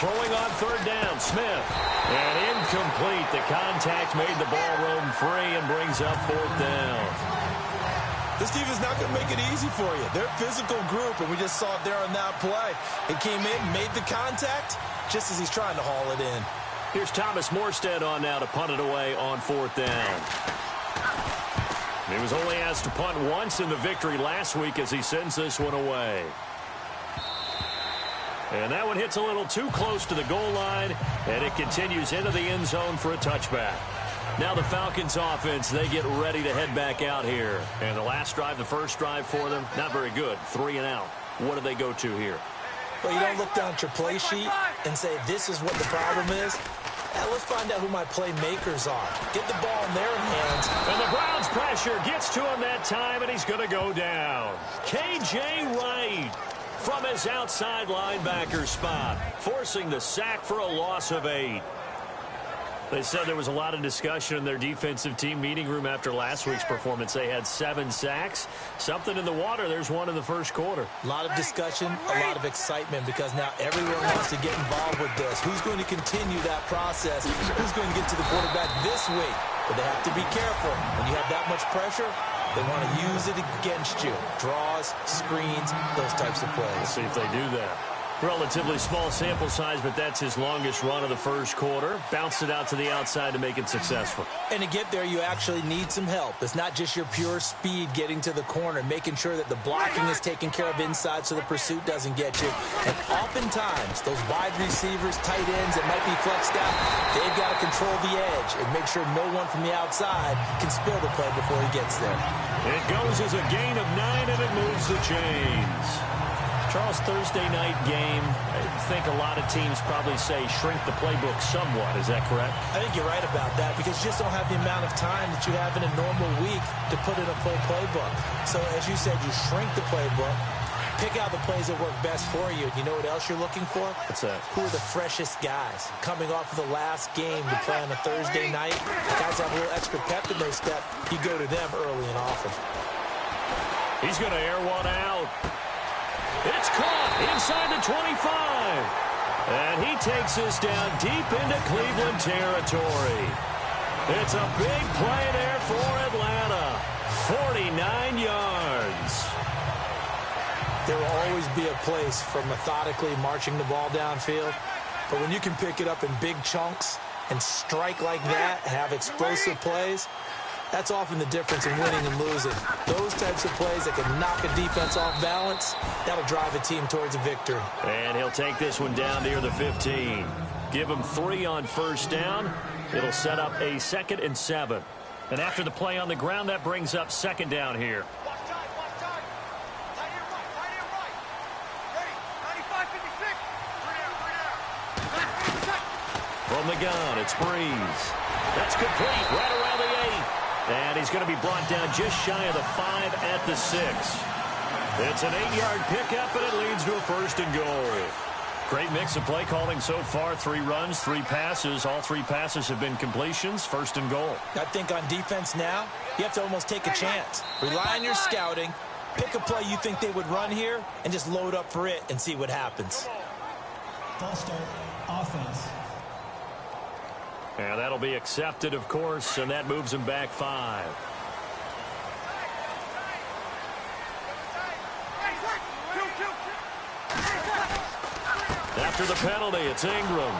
Throwing on third down, Smith. And incomplete. The contact made the ball roam free and brings up fourth down. This team is not going to make it easy for you. They're a physical group, and we just saw it there on that play. It came in, made the contact, just as he's trying to haul it in. Here's Thomas Morstead on now to punt it away on fourth down. He was only asked to punt once in the victory last week as he sends this one away. And that one hits a little too close to the goal line, and it continues into the end zone for a touchback. Now the Falcons offense, they get ready to head back out here. And the last drive, the first drive for them, not very good. 3 and out. What do they go to here? Well, you don't look down at your play sheet and say, this is what the problem is. Now let's find out who my playmakers are. Get the ball in their hands. And the Browns pressure gets to him that time, and he's going to go down. K.J. Wright from his outside linebacker spot, forcing the sack for a loss of 8. They said there was a lot of discussion in their defensive team meeting room after last week's performance. They had 7 sacks. Something in the water. There's one in the first quarter. A lot of discussion, a lot of excitement, because now everyone wants to get involved with this. Who's going to continue that process? Who's going to get to the quarterback this week? But they have to be careful. When you have that much pressure, they want to use it against you. Draws, screens, those types of plays. Let's see if they do that. Relatively small sample size, but that's his longest run of the first quarter. Bounced it out to the outside to make it successful. And to get there, you actually need some help. It's not just your pure speed getting to the corner, making sure that the blocking is taken care of inside so the pursuit doesn't get you. And oftentimes, those wide receivers, tight ends that might be flexed out, they've got to control the edge and make sure no one from the outside can spill the play before he gets there. It goes as a gain of 9, and it moves the chains. Charles, Thursday night game, I think a lot of teams probably say shrink the playbook somewhat. Is that correct? I think you're right about that, because you just don't have the amount of time that you have in a normal week to put in a full playbook. So, as you said, you shrink the playbook, pick out the plays that work best for you. You know what else you're looking for? What's that? Who are the freshest guys coming off of the last game to play on a Thursday night? Guys have a little extra pep in their step. You go to them early and often. He's going to air one out. It's caught inside the 25. And he takes us down deep into Cleveland territory. It's a big play there for Atlanta. 49 yards. There will always be a place for methodically marching the ball downfield. But when you can pick it up in big chunks and strike like that, have explosive plays, that's often the difference in winning and losing. Those types of plays that can knock a defense off balance, that'll drive a team towards a victory. And he'll take this one down near the 15. Give him 3 on first down. It'll set up a 2nd and 7. And after the play on the ground, that brings up 2nd down here. From the gun, it's Breeze. That's complete right around the 8. And he's going to be brought down just shy of the 5 at the 6. It's an 8-yard pickup, and it leads to a 1st and goal. Great mix of play calling so far. 3 runs, 3 passes. All 3 passes have been completions. 1st and goal. I think on defense now, you have to almost take a chance. Rely on your scouting. Pick a play you think they would run here, and just load up for it and see what happens. False start, offense. And that'll be accepted, of course, and that moves him back 5. After the penalty, it's Ingram.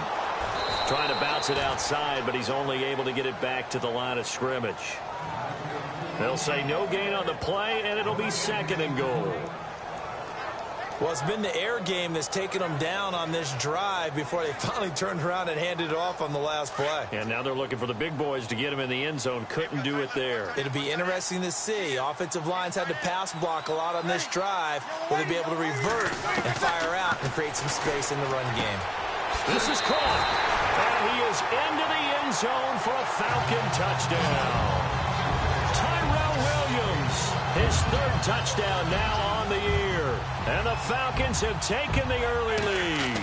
Trying to bounce it outside, but he's only able to get it back to the line of scrimmage. They'll say no gain on the play, and it'll be 2nd and goal. Well, it's been the air game that's taken them down on this drive before they finally turned around and handed it off on the last play. And now they're looking for the big boys to get him in the end zone. Couldn't do it there. It'll be interesting to see. Offensive lines had to pass block a lot on this drive. Will they be able to revert and fire out and create some space in the run game? This is caught. And he is into the end zone for a Falcon touchdown. Tyrell Williams, his 3rd touchdown now on the year. And the Falcons have taken the early lead.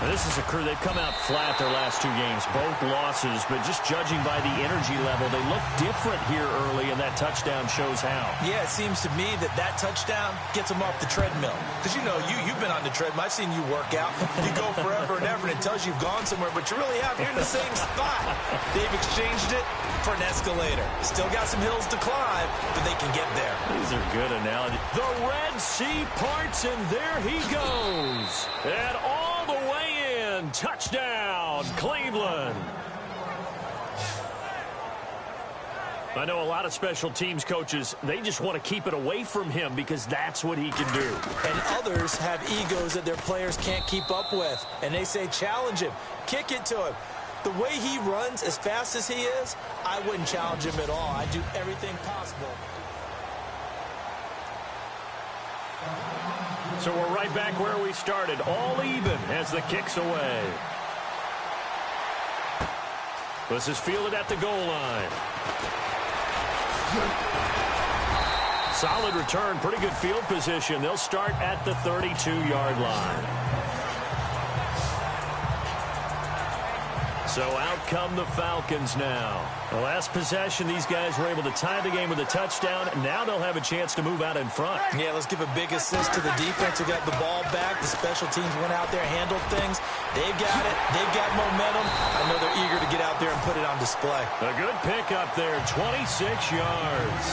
This is a crew. They've come out flat their last 2 games, both losses, but just judging by the energy level, they look different here early, and that touchdown shows how. Yeah, it seems to me that touchdown gets them off the treadmill. Because, you know, you've been on the treadmill. I've seen you work out. You go forever and ever, and it tells you you've gone somewhere, but you really have. You're in the same spot. They've exchanged it for an escalator. Still got some hills to climb, but they can get there. These are good analogies. The Red Sea parts, and there he goes. And all the way in. Touchdown, Cleveland. I know a lot of special teams coaches, they just want to keep it away from him because that's what he can do. And others have egos that their players can't keep up with. And they say, challenge him, kick it to him. The way he runs as fast as he is, I wouldn't challenge him at all. I'd do everything possible. So we're right back where we started, all even as the kick's away. This is fielded at the goal line. Solid return, pretty good field position. They'll start at the 32-yard line. So out come the Falcons now. The last possession, these guys were able to tie the game with a touchdown. Now they'll have a chance to move out in front. Yeah, let's give a big assist to the defense who got the ball back. The special teams went out there, handled things. They've got it. They've got momentum. I know they're eager to get out there and put it on display. A good pickup there, 26 yards.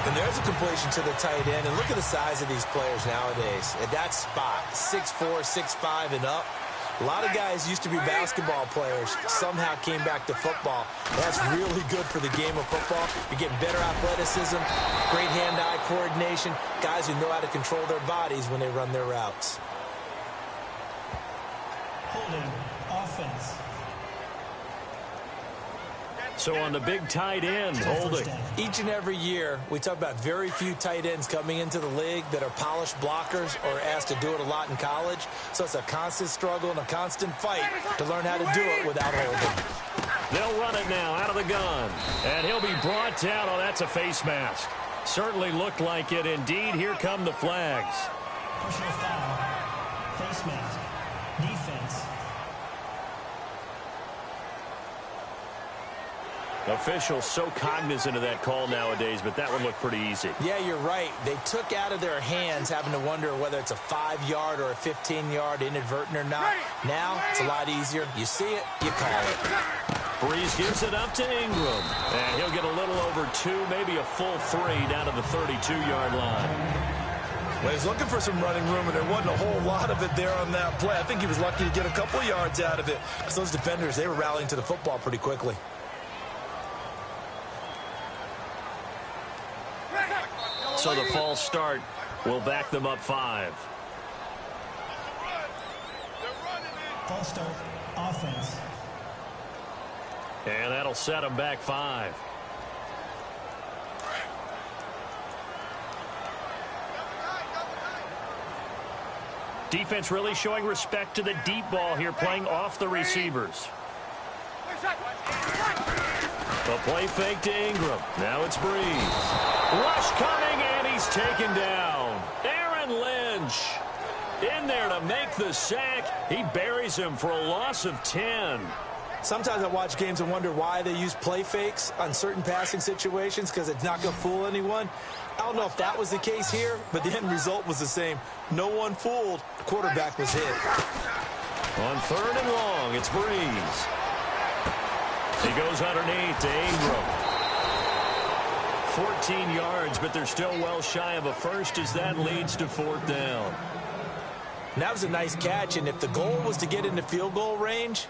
And there's a completion to the tight end. And look at the size of these players nowadays. At that spot, 6'4", 6'5", and up. A lot of guys used to be basketball players, somehow came back to football. That's really good for the game of football. You're getting better athleticism, great hand-eye coordination, guys who know how to control their bodies when they run their routes. Holding offense. So on the big tight end, holding. Each and every year, we talk about very few tight ends coming into the league that are polished blockers or asked to do it a lot in college. So it's a constant struggle and a constant fight to learn how to do it without holding. They'll run it now out of the gun. And he'll be brought down. Oh, that's a face mask. Certainly looked like it. Indeed, here come the flags. Personal foul. Face mask. Defense. Officials so cognizant of that call nowadays, but that would look pretty easy. Yeah, you're right. They took out of their hands having to wonder whether it's a 5-yard or a 15-yard inadvertent or not. Now, it's a lot easier. You see it, you call it. Breeze gives it up to Ingram. And he'll get a little over 2, maybe a full 3 down to the 32-yard line. Well, he's looking for some running room, and there wasn't a whole lot of it there on that play. I think he was lucky to get a couple yards out of it because those defenders, they were rallying to the football pretty quickly. So the false start will back them up 5. False start. Offense. And that'll set them back 5. Defense really showing respect to the deep ball here, playing off the receivers. The play fake to Ingram. Now it's Breeze. Rush coming, and he's taken down. Aaron Lynch in there to make the sack. He buries him for a loss of 10. Sometimes I watch games and wonder why they use play fakes on certain passing situations because it's not going to fool anyone. I don't know if that was the case here, but the end result was the same. No one fooled. The quarterback was hit. On 3rd and long, it's Breeze. He goes underneath to Ingram. 14 yards, but they're still well shy of a first as that leads to 4th down. And that was a nice catch, and if the goal was to get into field goal range,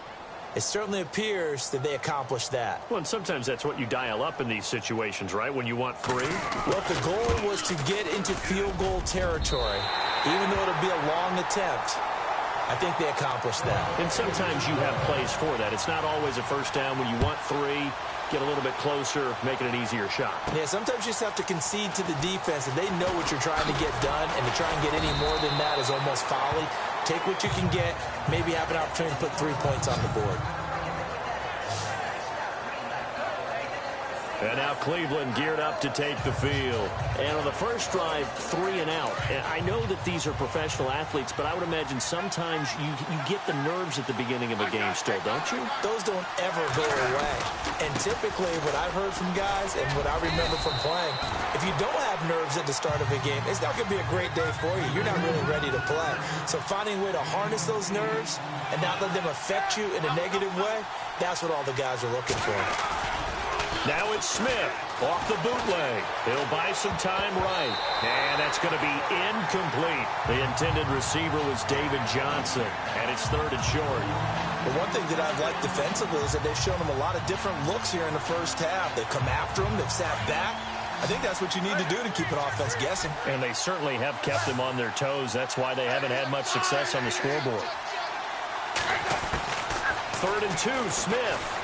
it certainly appears that they accomplished that. Well, and sometimes that's what you dial up in these situations, right, when you want 3? Well, if the goal was to get into field goal territory, even though it'll be a long attempt, I think they accomplished that. And sometimes you have plays for that. It's not always a first down when you want 3, get a little bit closer, make it an easier shot. Yeah, sometimes you just have to concede to the defense, and they know what you're trying to get done, and to try and get any more than that is almost folly. Take what you can get, maybe have an opportunity to put 3 points on the board. And now Cleveland geared up to take the field. And on the first drive, 3 and out. And I know that these are professional athletes, but I would imagine sometimes you get the nerves at the beginning of a game still, don't you? Those don't ever go away. And typically what I've heard from guys and what I remember from playing, if you don't have nerves at the start of a game, it's not going to be a great day for you. You're not really ready to play. So finding a way to harness those nerves and not let them affect you in a negative way, that's what all the guys are looking for. Now it's Smith off the bootleg. He'll buy some time right. And that's going to be incomplete. The intended receiver was David Johnson. And it's 3rd and short. The one thing that I've liked defensively is that they've shown them a lot of different looks here in the first half. They've come after them. They've sat back. I think that's what you need to do to keep an offense guessing. And they certainly have kept them on their toes. That's why they haven't had much success on the scoreboard. 3rd and 2, Smith.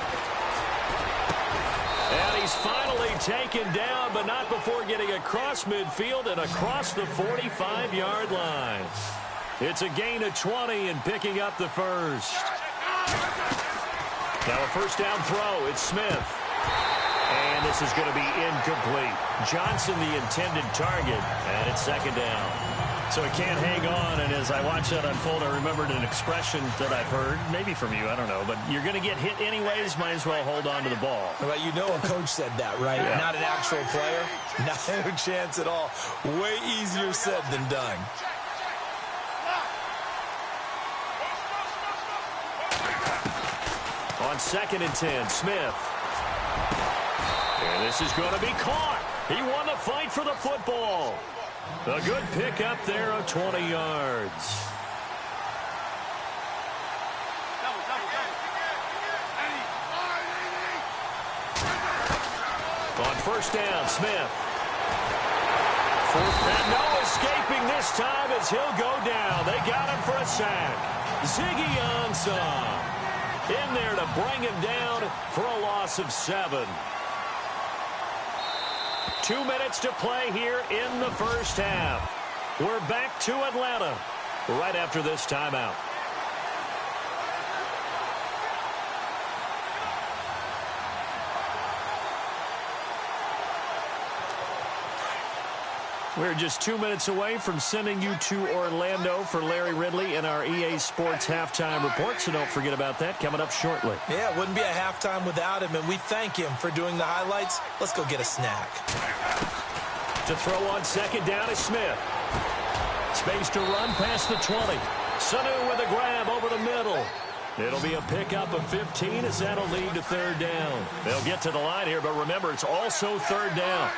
And he's finally taken down, but not before getting across midfield and across the 45-yard line. It's a gain of 20 and picking up the first. Now a first down throw. It's Smith. And this is going to be incomplete. Johnson the intended target, and it's 2nd down. So he can't hang on, and as I watch that unfold, I remembered an expression that I've heard, maybe from you, I don't know, but you're going to get hit anyways, might as well hold on to the ball. Well, you know a coach said that, right? Yeah. Not an actual player. Not a chance at all. Way easier said than done. On 2nd and 10, Smith. And this is going to be caught. He won the fight for the football. A good pickup there of 20 yards. On first down, Smith. And no escaping this time as he'll go down. They got him for a sack. Ziggy Ansah in there to bring him down for a loss of 7. 2 minutes to play here in the first half. We're back to Atlanta right after this timeout. We're just 2 minutes away from sending you to Orlando for Larry Ridley and our EA Sports halftime report, so don't forget about that coming up shortly. Yeah, it wouldn't be a halftime without him, and we thank him for doing the highlights. Let's go get a snack. To throw on 2nd down is Smith. Space to run past the 20. Sanu with a grab over the middle. It'll be a pickup of 15 as that'll lead to 3rd down. They'll get to the line here, but remember, it's also 3rd down.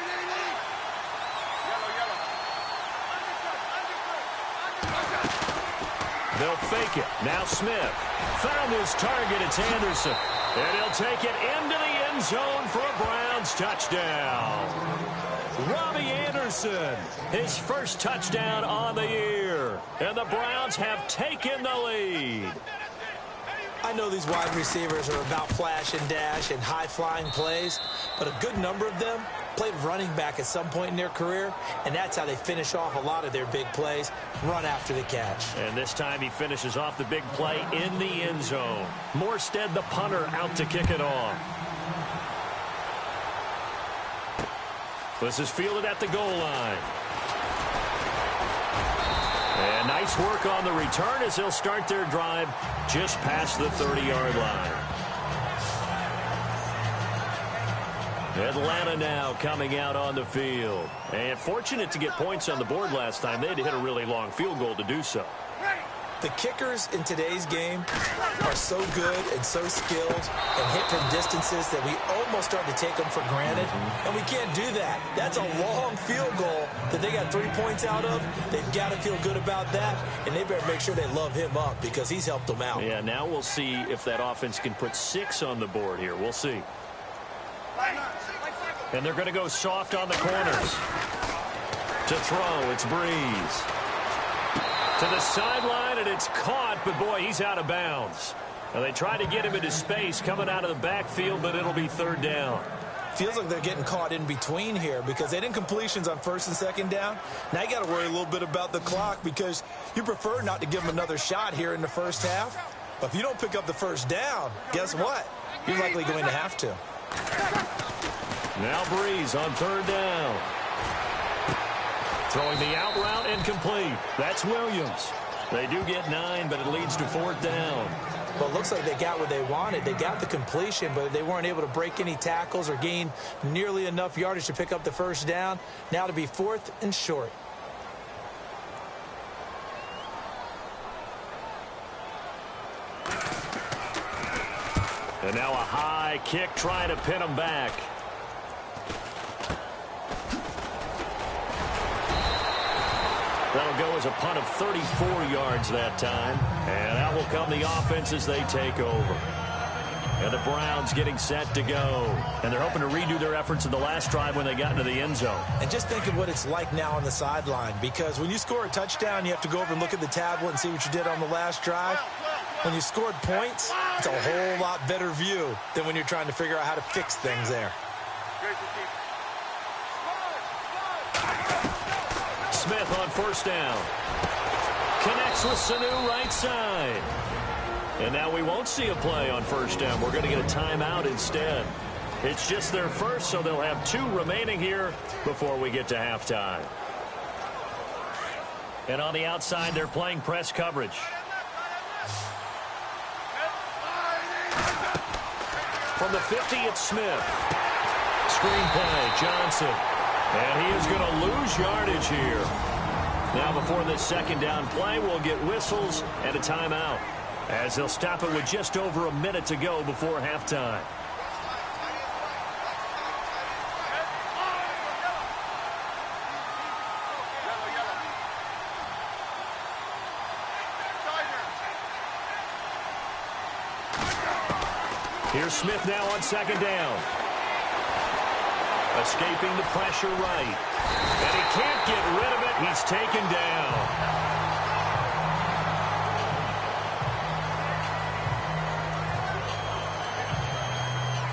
They'll fake it. Now Smith. Found his target. It's Anderson. And he'll take it into the end zone for a Browns touchdown. Robbie Anderson, his first touchdown on the year. And the Browns have taken the lead. I know these wide receivers are about flash and dash and high-flying plays, but a good number of them played running back at some point in their career, and that's how they finish off a lot of their big plays, run after the catch. And this time he finishes off the big play in the end zone. Morstead, the punter, out to kick it off. This is fielded at the goal line. And nice work on the return as they'll start their drive just past the 30-yard line. Atlanta now coming out on the field. And fortunate to get points on the board last time. They had to hit a really long field goal to do so. The kickers in today's game are so good and so skilled and hit from distances that we almost start to take them for granted. And we can't do that. That's a long field goal that they got 3 points out of. They've got to feel good about that, and they better make sure they love him up because he's helped them out. Yeah, now we'll see if that offense can put 6 on the board here. We'll see. And they're going to go soft on the corners. To throw, it's Breeze. To the sideline, and it's caught, but boy, he's out of bounds. Now they try to get him into space coming out of the backfield, but it'll be 3rd down. Feels like they're getting caught in between here because they didn't completions on 1st and 2nd down. Now you got to worry a little bit about the clock because you prefer not to give them another shot here in the first half. But if you don't pick up the 1st down, guess what? You're likely going to have to. Now Breeze on third down. Throwing the out route incomplete. That's Williams. They do get 9, but it leads to fourth down. Well, it looks like they got what they wanted. They got the completion, but they weren't able to break any tackles or gain nearly enough yardage to pick up the first down. Now to be fourth and short. And now a high kick trying to pin them back. That'll go as a punt of 34 yards that time. And out will come the offense as they take over. And the Browns getting set to go. And they're hoping to redo their efforts in the last drive when they got into the end zone. And just think of what it's like now on the sideline. Because when you score a touchdown, you have to go over and look at the tablet and see what you did on the last drive. When you scored points, it's a whole lot better view than when you're trying to figure out how to fix things there. Smith on first down. Connects with Sanu right side. And now we won't see a play on first down. We're going to get a timeout instead. It's just their first, so they'll have 2 remaining here before we get to halftime. And on the outside, they're playing press coverage. From the 50, it's Smith. Screen play, Johnson. And he is going to lose yardage here. Now before this second down play, we'll get whistles and a timeout, as they'll stop it with just over a minute to go before halftime. Here's Smith now on second down. Escaping the pressure right. And he can't get rid of it. He's taken down.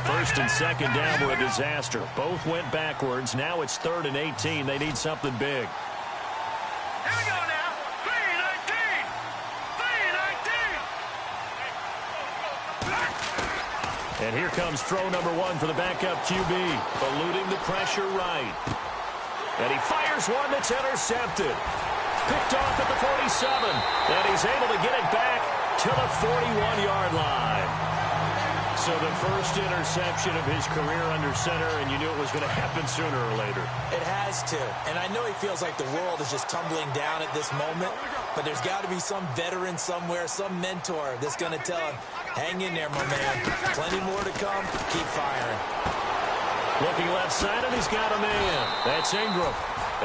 First and second down were a disaster. Both went backwards. Now it's 3rd and 18. They need something big. Here we go now. 3-19. 3-19. And here comes throw number 1 for the backup QB. Eluding the pressure right. And he fires one that's intercepted. Picked off at the 47. And he's able to get it back to the 41-yard line. So the first interception of his career under center, and you knew it was going to happen sooner or later. It has to. And I know he feels like the world is just tumbling down at this moment, but there's got to be some veteran somewhere, some mentor that's going to tell him, hang in there, my man. Plenty more to come. Keep firing. Looking left side, and he's got a man. That's Ingram.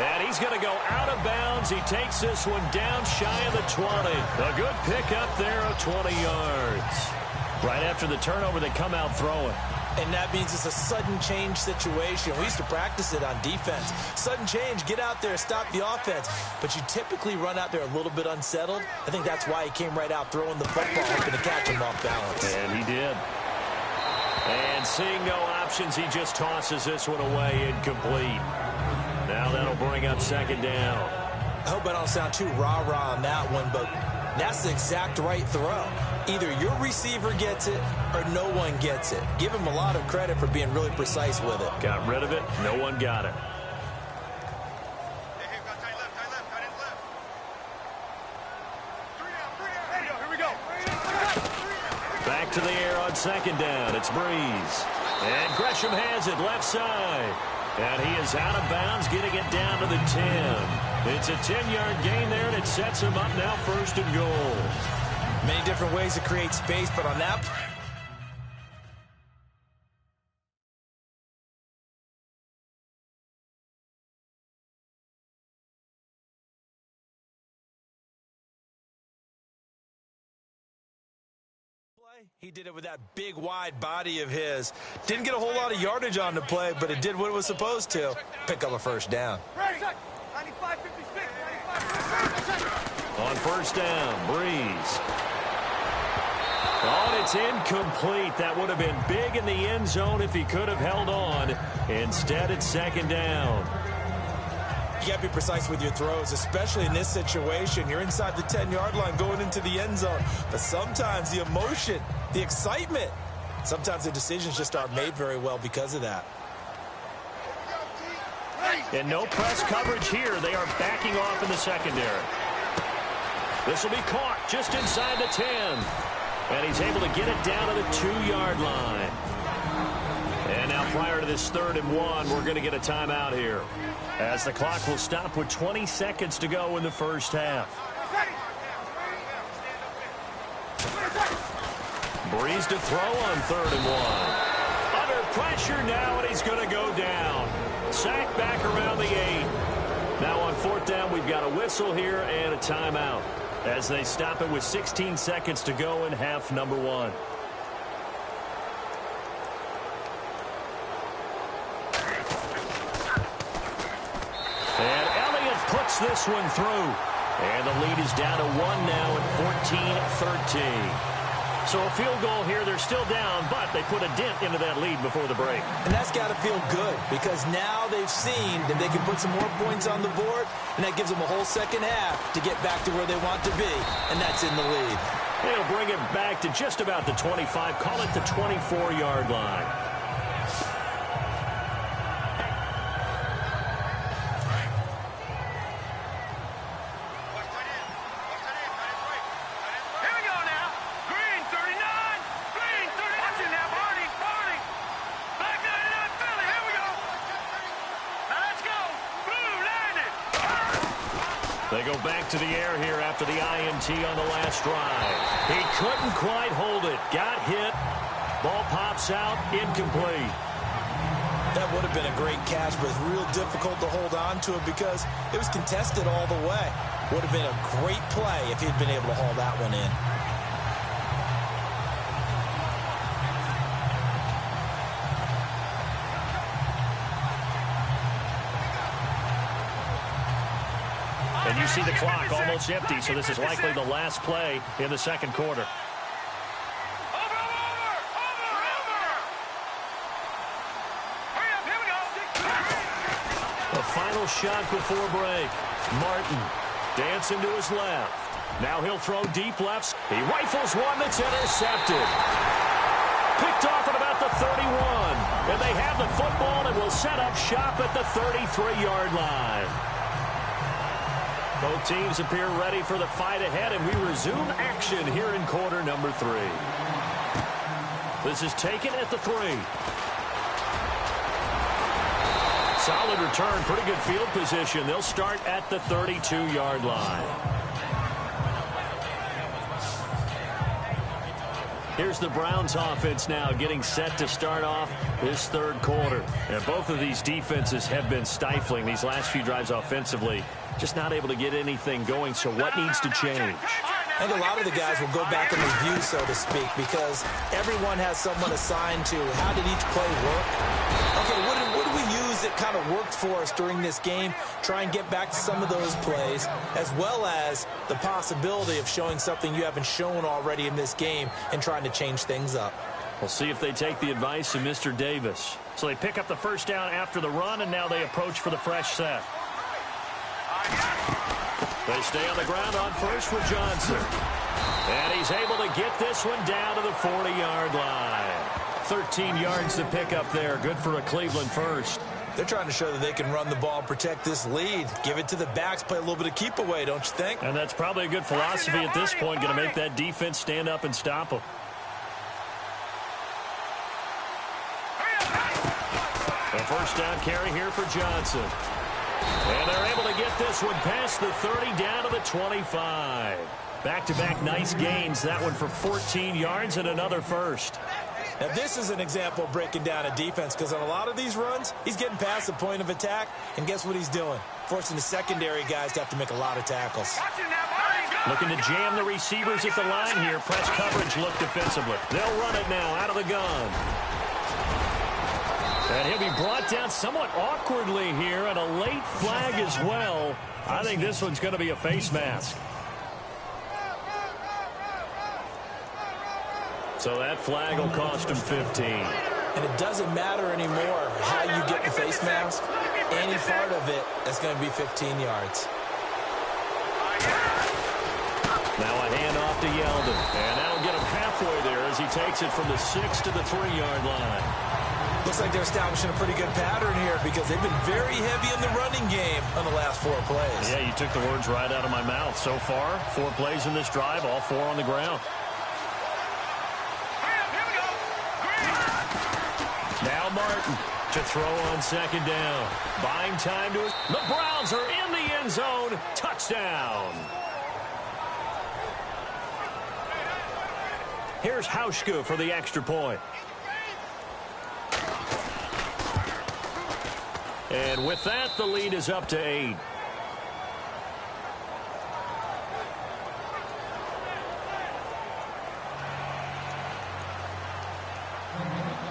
And he's going to go out of bounds. He takes this one down shy of the 20. A good pickup there of 20 yards. Right after the turnover, they come out throwing. And that means it's a sudden change situation. We used to practice it on defense. Sudden change, get out there, stop the offense. But you typically run out there a little bit unsettled. I think that's why he came right out throwing the football, hoping to catch him off balance. And he did. And seeing no options, he just tosses this one away incomplete. Now that'll bring up second down. I hope I don't sound too rah-rah on that one, but that's the exact right throw. Either your receiver gets it or no one gets it. Give him a lot of credit for being really precise with it. Got rid of it. No one got it. Back to the air on second down. It's Breeze. And Gresham has it left side. And he is out of bounds, getting it down to the 10. It's a 10-yard gain there, and it sets him up now first and goal. Many different ways to create space, but on that... He did it with that big, wide body of his. Didn't get a whole lot of yardage on the play, but it did what it was supposed to. Pick up a first down. On first down, Breeze. Oh, and it's incomplete. That would have been big in the end zone if he could have held on. Instead, it's second down. You got to be precise with your throws, especially in this situation. You're inside the 10-yard line going into the end zone. But sometimes the emotion, the excitement, sometimes the decisions just aren't made very well because of that. And no press coverage here. They are backing off in the secondary. This will be caught just inside the 10. And he's able to get it down to the 2-yard line. And now prior to this 3rd and 1, we're going to get a timeout here, as the clock will stop with 20 seconds to go in the first half. Breeze to throw on 3rd and 1. Under pressure now, and he's going to go down. Sack back around the 8. Now on 4th down, we've got a whistle here and a timeout, as they stop it with 16 seconds to go in half number 1. And Elliott puts this one through. And the lead is down to 1 now at 14-13. So a field goal here. They're still down, but they put a dent into that lead before the break. And that's got to feel good, because now they've seen that they can put some more points on the board, and that gives them a whole second half to get back to where they want to be, and that's in the lead. They'll bring it back to just about the 25. Call it the 24-yard line. They go back to the air here after the INT on the last drive. He couldn't quite hold it. Got hit. Ball pops out. Incomplete. That would have been a great catch, but it's real difficult to hold on to it because it was contested all the way. Would have been a great play if he'd been able to haul that one in. And you see the clock almost empty, so this is likely the last play in the second quarter. The final shot before break. Martin dancing to his left. Now he'll throw deep left. He rifles one that's intercepted. Picked off at about the 31. And they have the football and will set up shop at the 33-yard line. Both teams appear ready for the fight ahead, and we resume action here in quarter number 3. This is taken at the 3. Solid return, pretty good field position. They'll start at the 32-yard line. Here's the Browns offense now getting set to start off this third quarter. And both of these defenses have been stifling these last few drives offensively. Just not able to get anything going, so what needs to change? I think a lot of the guys will go back and review, so to speak, because everyone has someone assigned to how did each play work. Okay, what did we use that kind of worked for us during this game? Try and get back to some of those plays, as well as the possibility of showing something you haven't shown already in this game and trying to change things up. We'll see if they take the advice of Mr. Davis. So they pick up the first down after the run, and now they approach for the fresh set. They stay on the ground on first with Johnson. And he's able to get this one down to the 40-yard line. 13 yards to pick up there. Good for a Cleveland first. They're trying to show that they can run the ball, protect this lead. Give it to the backs, play a little bit of keep away, don't you think? And that's probably a good philosophy at this point. Going to make that defense stand up and stop them. The first down carry here for Johnson. And they're able to get this one past the 30 down to the 25. Back-to-back nice gains. That one for 14 yards and another first. Now, this is an example of breaking down a defense, because on a lot of these runs, he's getting past the point of attack, and guess what he's doing? Forcing the secondary guys to have to make a lot of tackles. Looking to jam the receivers at the line here. Press coverage look defensively. They'll run it now out of the gun. And he'll be brought down somewhat awkwardly here, and a late flag as well. I think this one's going to be a face mask. So that flag will cost him 15. And it doesn't matter anymore how you get the face mask. Any part of it, that's going to be 15 yards. Now a handoff to Yeldon. And that'll get him halfway there as he takes it from the 6 to the 3-yard line. Looks like they're establishing a pretty good pattern here because they've been very heavy in the running game on the last 4 plays. Yeah, you took the words right out of my mouth. So far, 4 plays in this drive, all 4 on the ground. Now Martin to throw on second down. Buying time to his... The Browns are in the end zone. Touchdown. Here's Hauschka for the extra point. And with that, the lead is up to 8.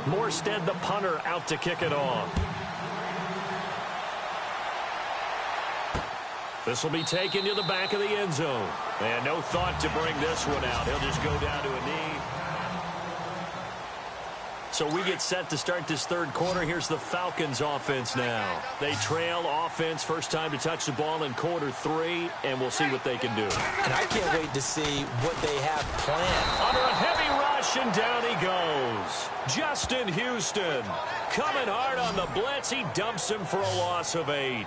Morstead, the punter, out to kick it off. This will be taken to the back of the end zone. And no thought to bring this one out. He'll just go down to a knee. So we get set to start this third quarter. Here's the Falcons offense now. They trail offense, first time to touch the ball in quarter 3, and we'll see what they can do. And I can't wait to see what they have planned. Under a heavy rush, and down he goes. Justin Houston coming hard on the blitz. He dumps him for a loss of 8.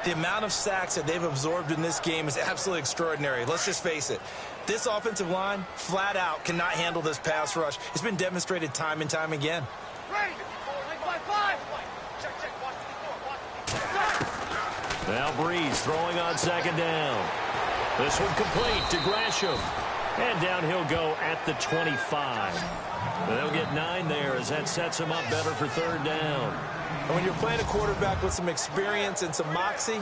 The amount of sacks that they've absorbed in this game is absolutely extraordinary. Let's just face it. This offensive line, flat out, cannot handle this pass rush. It's been demonstrated time and time again. Now Breeze throwing on second down. This one complete to Gresham. And down he'll go at the 25. They'll get 9 there as that sets him up better for third down. And when you're playing a quarterback with some experience and some moxie,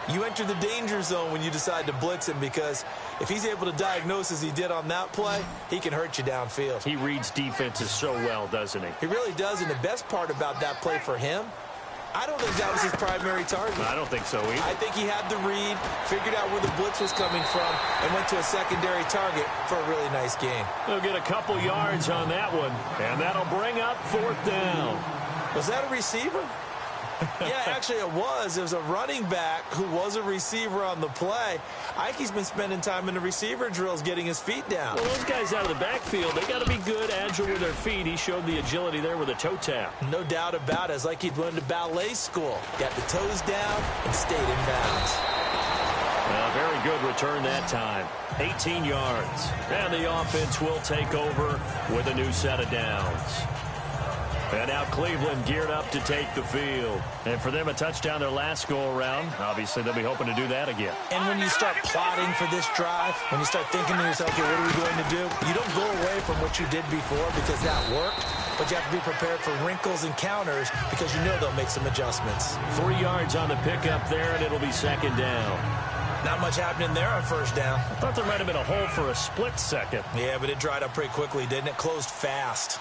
you enter the danger zone when you decide to blitz him, because if he's able to diagnose as he did on that play, he can hurt you downfield. He reads defenses so well, doesn't he? He really does, and the best part about that play for him, I don't think that was his primary target. I don't think so either. I think he had the read, figured out where the blitz was coming from, and went to a secondary target for a really nice gain. They'll get a couple yards on that one, and that'll bring up fourth down. Was that a receiver? Yeah, actually it was. It was a running back who was a receiver on the play. Ike's been spending time in the receiver drills getting his feet down. Well, those guys out of the backfield, they got to be good, agile with their feet. He showed the agility there with a toe tap. No doubt about it. It's like he'd learned to ballet school. Got the toes down and stayed in bounds. A very good return that time. 18 yards. And the offense will take over with a new set of downs. And now Cleveland geared up to take the field. And for them, a touchdown their last go-around. Obviously, they'll be hoping to do that again. And when you start plotting for this drive, when you start thinking to yourself, okay, what are we going to do? You don't go away from what you did before because that worked. But you have to be prepared for wrinkles and counters because you know they'll make some adjustments. 3 yards on the pickup there, and it'll be second down. Not much happening there on first down. I thought there might have been a hole for a split second. Yeah, but it dried up pretty quickly, didn't it? Closed fast.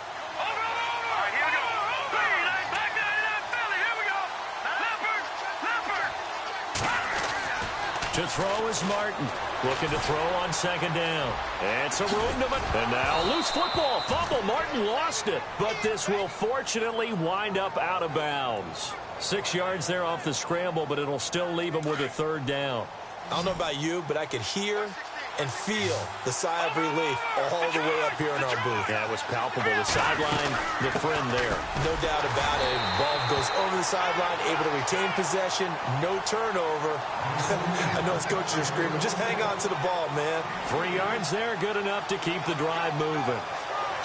To throw is Martin. Looking to throw on second down. And some room to... And now loose football. Fumble. Martin lost it. But this will fortunately wind up out of bounds. 6 yards there off the scramble, but it'll still leave him with a third down. I don't know about you, but I could hear and feel the sigh of relief all the way up here in our booth. Yeah, it was palpable. The sideline, the friend there. No doubt about it. Ball goes over the sideline, able to retain possession, no turnover. I know his coaches are screaming, just hang on to the ball, man. 3 yards there, good enough to keep the drive moving.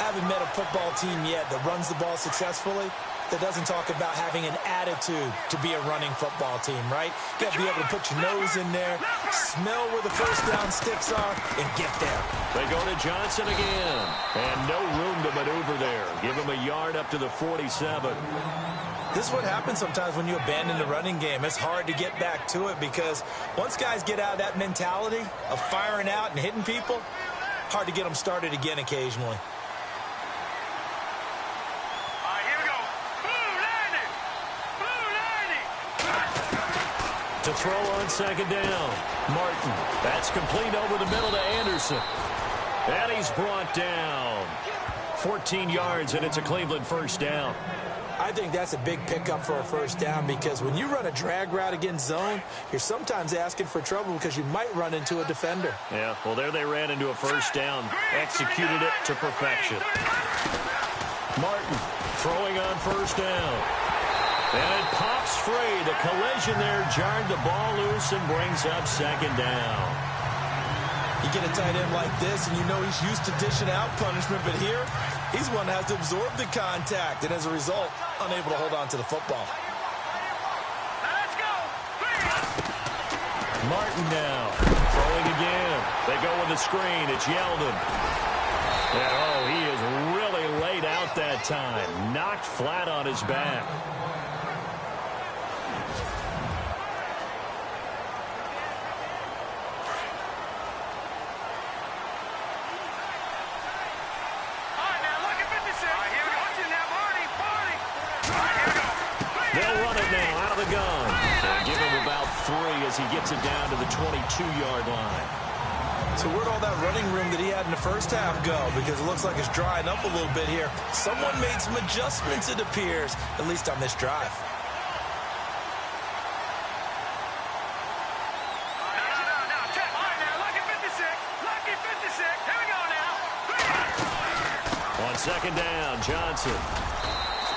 I haven't met a football team yet that runs the ball successfully that doesn't talk about having an attitude to be a running football team, right? You got to be able to put your nose in there, smell where the first down sticks are, and get there. They go to Johnson again, and no room to maneuver there. Give him a yard up to the 47. This is what happens sometimes when you abandon the running game. It's hard to get back to it because once guys get out of that mentality of firing out and hitting people, hard to get them started again occasionally. To throw on second down. Martin. That's complete over the middle to Anderson. And he's brought down. 14 yards, and it's a Cleveland first down. I think that's a big pickup for a first down because when you run a drag route against zone, you're sometimes asking for trouble because you might run into a defender. Yeah, well, there they ran into a first down. Executed it to perfection. Martin throwing on first down. And it pops free. The collision there jarred the ball loose and brings up second down. You get a tight end like this, and you know he's used to dishing out punishment, but here, he's one that has to absorb the contact, and as a result, unable to hold on to the football. Let's go. Martin now throwing again. They go with the screen. It's Yeldon. And, oh, he is really laid out that time. Knocked flat on his back. They'll run it now out of the gun. And give him about 3 as he gets it down to the 22-yard line. So where'd all that running room that he had in the first half go? Because it looks like it's drying up a little bit here. Someone made some adjustments, it appears, at least on this drive. On second down, Johnson.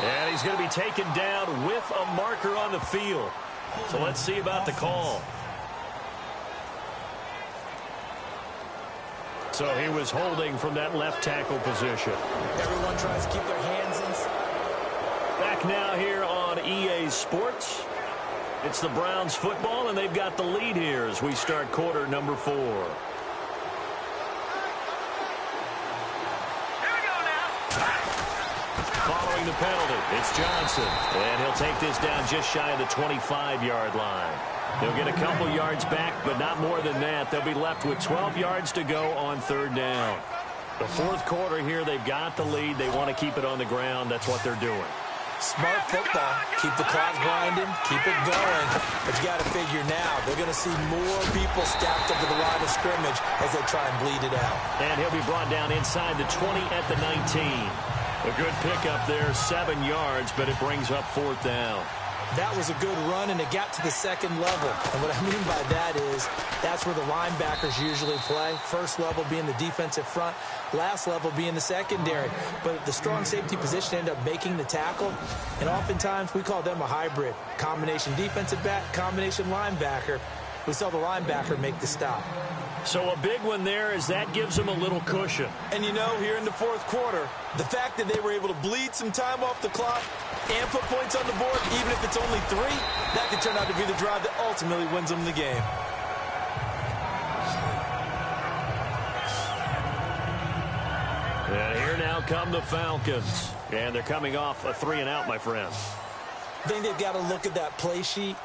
And he's going to be taken down with a marker on the field. So let's see about the call. So he was holding from that left tackle position. Everyone tries to keep their hands inside. Back now here on EA Sports. It's the Browns football, and they've got the lead here as we start quarter number 4. Following the penalty, it's Johnson. And he'll take this down just shy of the 25-yard line. They'll get a couple yards back, but not more than that. They'll be left with 12 yards to go on third down. The fourth quarter here, they've got the lead. They want to keep it on the ground. That's what they're doing. Smart football. Keep the clock grinding. Keep it going. But you got to figure now, they're going to see more people stacked up to the line of scrimmage as they try and bleed it out. And he'll be brought down inside the 20 at the 19. A good pickup there, 7 yards, but it brings up fourth down. That was a good run, and it got to the second level. And what I mean by that is that's where the linebackers usually play. First level being the defensive front, last level being the secondary. But the strong safety position ended up making the tackle, and oftentimes we call them a hybrid. Combination defensive back, combination linebacker. We saw the linebacker make the stop. So a big one there as that gives them a little cushion. And you know, here in the fourth quarter, the fact that they were able to bleed some time off the clock and put points on the board, even if it's only 3, that could turn out to be the drive that ultimately wins them the game. And here now come the Falcons. And they're coming off a 3-and-out, my friend. I think they've got to look at that play sheet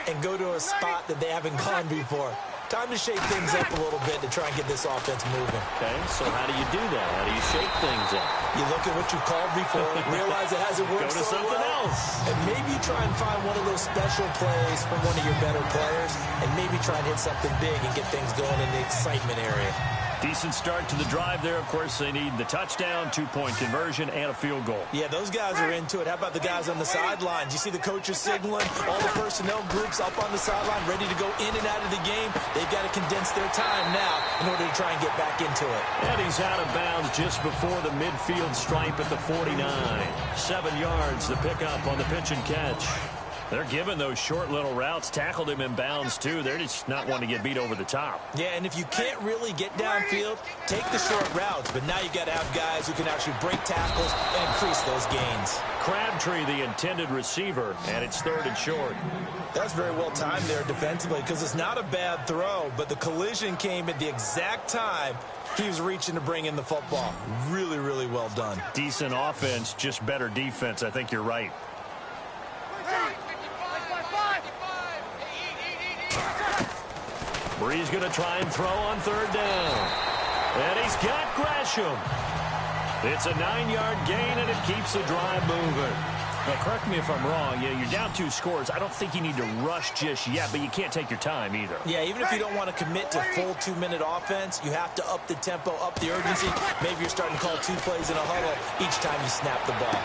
and go to a spot that they haven't gone before. Time to shake things up a little bit to try and get this offense moving. Okay, so how do you do that? How do you shake things up? You look at what you called before, realize it hasn't worked Go to so something well, else. and maybe try and find one of those special plays from one of your better players, and maybe try and hit something big and get things going in the excitement area. Decent start to the drive there. Of course, they need the touchdown, 2-point conversion, and a field goal. Yeah, those guys are into it. How about the guys on the sidelines? You see the coaches signaling, all the personnel groups up on the sideline, ready to go in and out of the game. They've got to condense their time now in order to try and get back into it. And he's out of bounds just before the midfield stripe at the 49. 7 yards, the pickup on the pitch and catch. They're giving those short little routes. Tackled him in bounds, too. They're just not wanting to get beat over the top. Yeah, and if you can't really get downfield, take the short routes. But now you got to have guys who can actually break tackles and increase those gains. Crabtree, the intended receiver, and it's 3rd and short. That's very well timed there defensively because it's not a bad throw, but the collision came at the exact time he was reaching to bring in the football. Really, really well done. Decent offense, just better defense. I think you're right. Bree's going to try and throw on 3rd down. And he's got Gresham. It's a 9-yard gain, and it keeps the drive moving. Now, correct me if I'm wrong. Yeah, you're down 2 scores. I don't think you need to rush just yet, but you can't take your time either. Yeah, even if you don't want to commit to full 2-minute offense, you have to up the tempo, up the urgency. Maybe you're starting to call 2 plays in a huddle each time you snap the ball.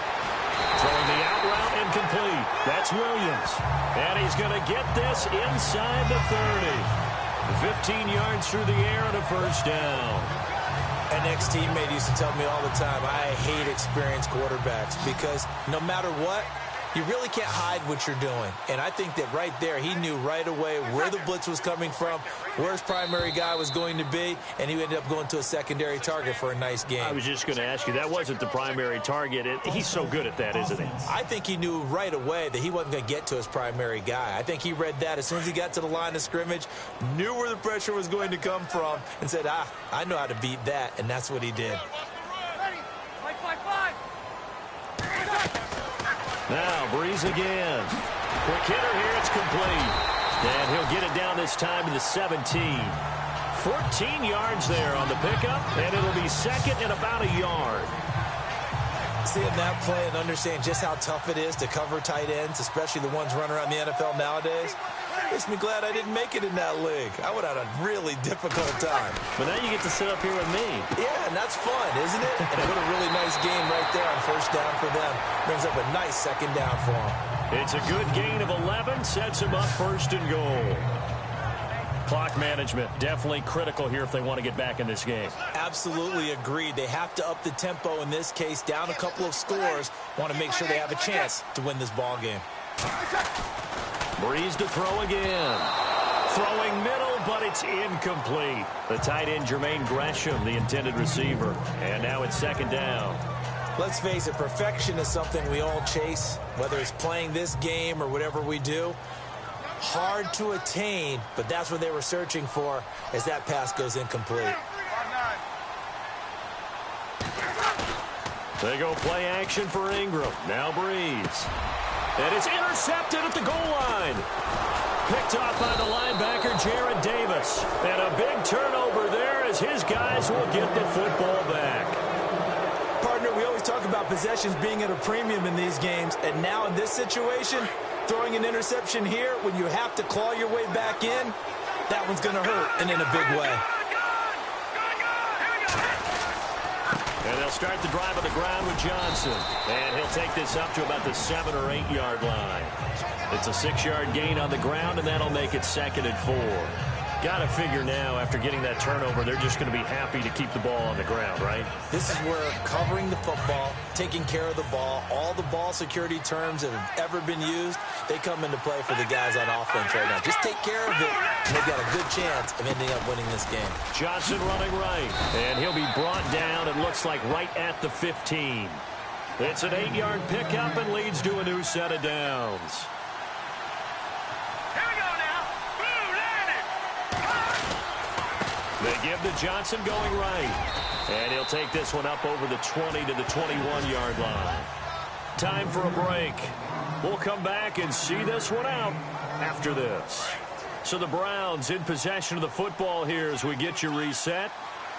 Throwing the out route incomplete. That's Williams. And he's going to get this inside the 30. 15 yards through the air and a first down. An ex-teammate used to tell me all the time, I hate experienced quarterbacks because no matter what, you really can't hide what you're doing. And I think that right there, he knew right away where the blitz was coming from, where his primary guy was going to be, and he ended up going to a secondary target for a nice game. I was just going to ask you, that wasn't the primary target. He's so good at that, isn't he? I think he knew right away that he wasn't going to get to his primary guy. I think he read that as soon as he got to the line of scrimmage, knew where the pressure was going to come from, and said, I know how to beat that, and that's what he did. Now, Breeze again. Quick hitter here, it's complete. And he'll get it down this time to the 17. 14 yards there on the pickup, and it'll be second and about a yard. Seeing that play and understand just how tough it is to cover tight ends, especially the ones running around the NFL nowadays, makes me glad I didn't make it in that league. I would have had a really difficult time. But now you get to sit up here with me. Yeah, and that's fun, isn't it? And put a really nice game right there on first down for them. Brings up a nice second down for them. It's a good gain of 11, sets him up first and goal. Clock management, definitely critical here if they want to get back in this game. Absolutely agreed. They have to up the tempo in this case, down a couple of scores. Want to make sure they have a chance to win this ball game. Breeze to throw again. Throwing middle, but it's incomplete. The tight end, Jermaine Gresham, the intended receiver. And now it's second down. Let's face it, perfection is something we all chase, whether it's playing this game or whatever we do. Hard to attain, but that's what they were searching for as that pass goes incomplete. They go play action for Ingram. Now Breeze. And it's intercepted at the goal line. Picked off by the linebacker, Jared Davis. And a big turnover there as his guys will get the football back. Partner, we always talk about possessions being at a premium in these games. And now in this situation, throwing an interception here when you have to claw your way back in, that one's going to hurt, and in a big way. And they'll start the drive on the ground with Johnson. And he'll take this up to about the 7 or 8 yard line. It's a 6-yard gain on the ground, and that'll make it second and 4. Got to figure now, after getting that turnover, they're just going to be happy to keep the ball on the ground, right? This is where covering the football, taking care of the ball, all the ball security terms that have ever been used, they come into play for the guys on offense right now. Just take care of it, and they've got a good chance of ending up winning this game. Johnson running right, and he'll be brought down, it looks like, right at the 15. It's an 8-yard pickup and leads to a new set of downs. They give to Johnson going right. And he'll take this one up over the 20 to the 21-yard line. Time for a break. We'll come back and see this one out after this. So the Browns in possession of the football here as we get you reset.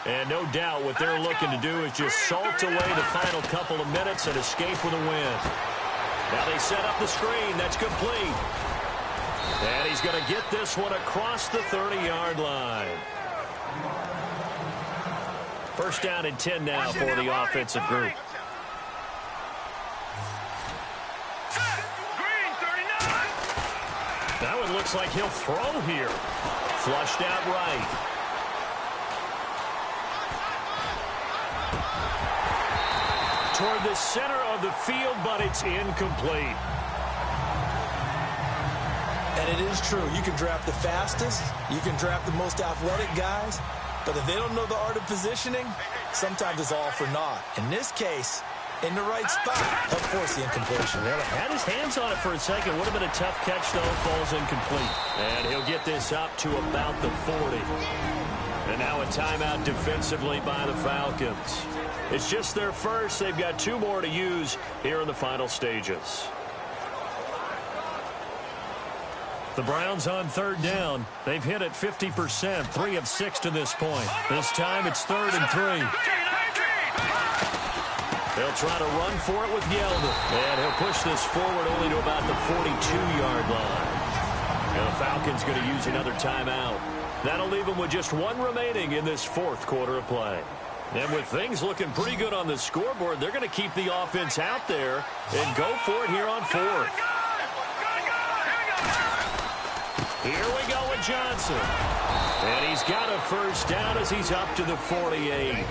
And no doubt what they're looking to do is just salt away the final couple of minutes and escape with a win. Now they set up the screen. That's complete. And he's going to get this one across the 30-yard line. First down and 10 now for the offensive group. That one looks like he'll throw here. Flushed out right. Toward the center of the field, but it's incomplete. And it is true. You can draft the fastest. You can draft the most athletic guys. But if they don't know the art of positioning, sometimes it's all for naught. In this case, in the right spot, help force the incompletion. Well, had his hands on it for a second. Would have been a tough catch, though. Falls incomplete. And he'll get this up to about the 40. And now a timeout defensively by the Falcons. It's just their first. They've got 2 more to use here in the final stages. The Browns on third down. They've hit it 50%, 3 of 6 to this point. This time it's 3rd and 3. They'll try to run for it with Yeldon. And he'll push this forward only to about the 42-yard line. And the Falcons going to use another timeout. That'll leave them with just 1 remaining in this 4th quarter of play. And with things looking pretty good on the scoreboard, they're going to keep the offense out there and go for it here on 4th. Here we go with Johnson. And he's got a first down as he's up to the 48.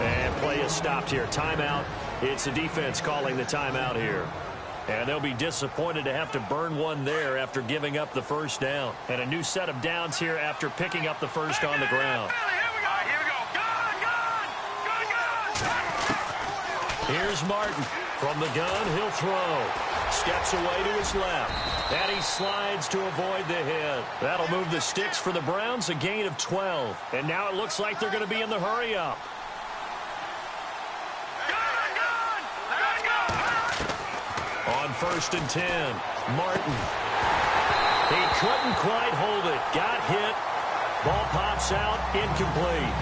And play is stopped here. Timeout. It's the defense calling the timeout here. And they'll be disappointed to have to burn one there after giving up the first down. And a new set of downs here after picking up the first on the ground. Here's Martin. From the gun, he'll throw. Steps away to his left. And he slides to avoid the hit. That'll move the sticks for the Browns, a gain of 12. And now it looks like they're going to be in the hurry-up. On 1st and 10, Martin. He couldn't quite hold it. Got hit. Ball pops out, incomplete.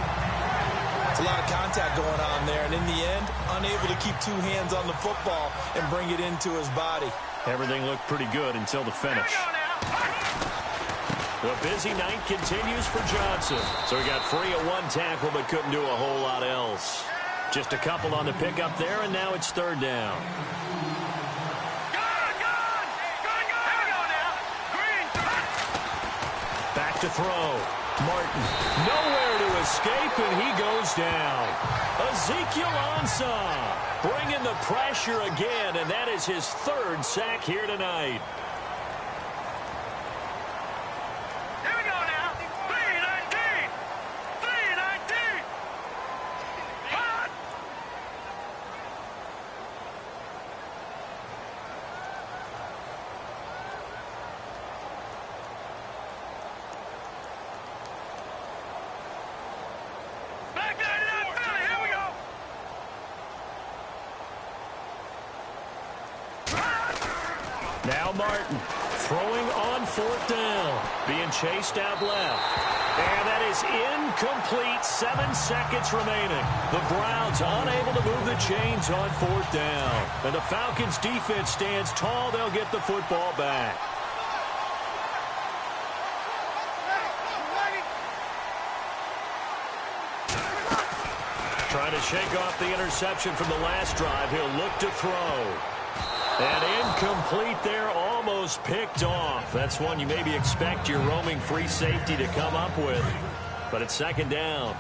It's a lot of contact going on there, and in the end, unable to keep two hands on the football and bring it into his body. Everything looked pretty good until the finish. The busy night continues for Johnson. So he got free of one tackle but couldn't do a whole lot else. Just a couple on the pickup there, and now it's 3rd down. Back to throw. Martin, nowhere to escape, and he goes down. Ezekiel Ansah bringing the pressure again, and that is his 3rd sack here tonight. Here we go now. 3-19. 3-19. Hot. Now Martin throwing on 4th down. Being chased out left. And that is incomplete. 7 seconds remaining. The Browns unable to move the chains on 4th down. And the Falcons defense stands tall. They'll get the football back. Trying to shake off the interception from the last drive. He'll look to throw. And incomplete there, almost picked off. That's one you maybe expect your roaming free safety to come up with. But it's 2nd down.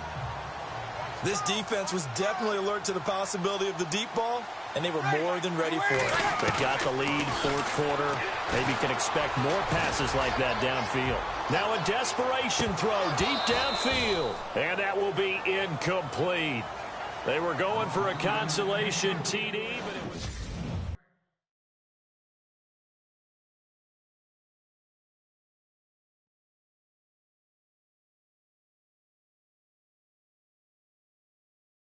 This defense was definitely alert to the possibility of the deep ball, and they were more than ready for it. They've got the lead, 4th quarter. Maybe can expect more passes like that downfield. Now a desperation throw deep downfield. And that will be incomplete. They were going for a consolation TD, but it was...